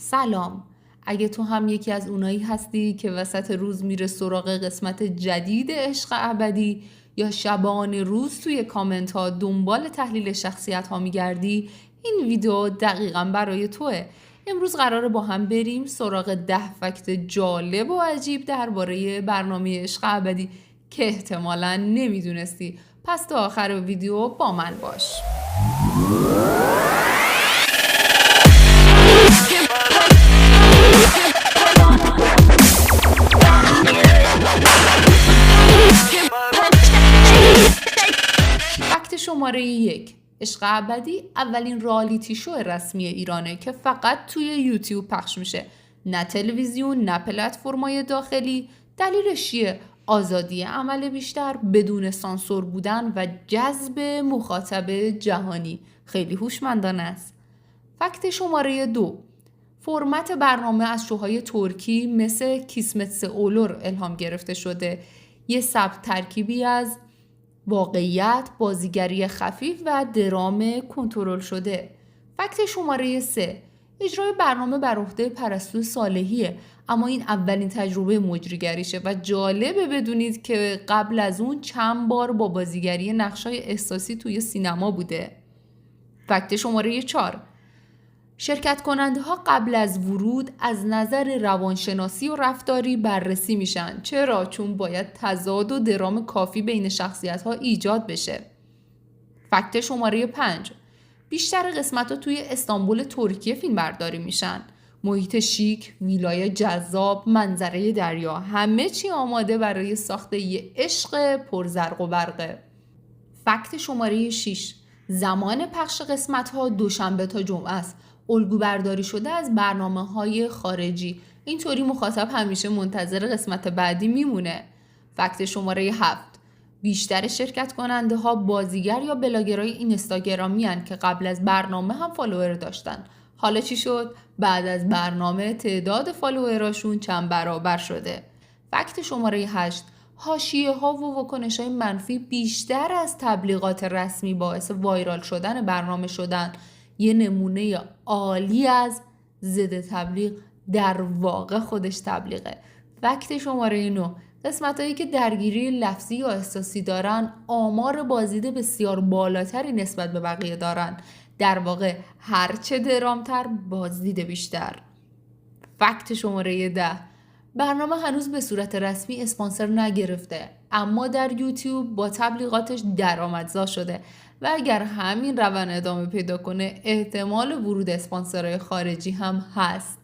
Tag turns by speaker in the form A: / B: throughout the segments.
A: سلام. اگه تو هم یکی از اونایی هستی که وسط روز میره سراغ قسمت جدید عشق ابدی یا شبان روز توی کامنت ها دنبال تحلیل شخصیت ها میگردی، این ویدیو دقیقاً برای توه. امروز قراره با هم بریم سراغ 10 فکت جالب و عجیب درباره برنامه عشق ابدی که احتمالاً نمیدونستی. پس تا آخر ویدیو با من باش. فکت شماره 1: عشق ابدی اولین رالیتی شو رسمی ایرانه که فقط توی یوتیوب پخش میشه، نه تلویزیون نه پلتفرم‌های داخلی. دلیلش چیه؟ آزادی عمل بیشتر، بدون سانسور بودن و جذب مخاطب جهانی. خیلی هوشمندانه است. فکت شماره 2: فرمت برنامه از شوهای ترکی مثل کیسمت اولور الهام گرفته شده. یه سبک ترکیبی از واقعیت، بازیگری خفیف و درام کنترل شده. فکت شماره 3: اجرای برنامه بر عهده پرستو صالحیه، اما این اولین تجربه مجریگریشه و جالبه بدونید که قبل از اون چند بار با بازیگری نقشای احساسی توی سینما بوده. فکت شماره 4: شرکت کننده ها قبل از ورود از نظر روانشناسی و رفتاری بررسی میشن. چرا؟ چون باید تضاد و درام کافی بین شخصیت ها ایجاد بشه. فکت شماره 5: بیشتر قسمت ها توی استانبول ترکیه فیلم برداری میشن. محیط شیک، ویلای جذاب، منظره دریا، همه چی آماده برای ساخت یه عشق پرزرق و برقه. فکت شماره 6: زمان پخش قسمت ها دوشنبه تا جمعه است. الگو برداری شده از برنامه‌های خارجی. اینطوری مخاطب همیشه منتظر قسمت بعدی میمونه. فکت شماره 7: بیشتر شرکت کننده ها بازیگر یا بلاگرای اینستاگرامی هن که قبل از برنامه هم فالوور داشتن. حالا چی شد؟ بعد از برنامه تعداد فالووراشون چند برابر شده. فکت شماره 8: حاشیه ها و واکنش های منفی بیشتر از تبلیغات رسمی باعث وایرال شدن برنامه شدن. یه نمونه عالی از ضد تبلیغ در واقع خودش تبلیغه. فکت شماره 9: قسمت هایی که درگیری لفظی یا احساسی دارن آمار بازدید بسیار بالاتری نسبت به بقیه دارن. در واقع هرچه درامتر بازدید بیشتر. فکت شماره 10: برنامه هنوز به صورت رسمی اسپانسر نگرفته، اما در یوتیوب با تبلیغاتش درآمدزا شده و اگر همین روند ادامه پیدا کنه احتمال ورود اسپانسرهای خارجی هم هست.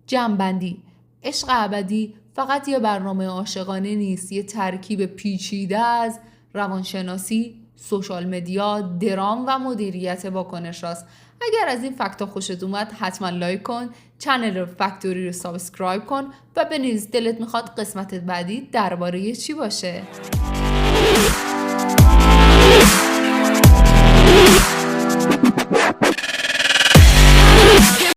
A: جمع‌بندی: عشق ابدی فقط یه برنامه عاشقانه نیست، یه ترکیب پیچیده از روانشناسی، سوشال مدیا، درام و مدیریت واکنش هاست. اگر از این فکتا خوشت اومد حتما لایک کن، چنل فکتوری رو سابسکرایب کن و بنویس دلت میخواد قسمت بعدی درباره چی باشه.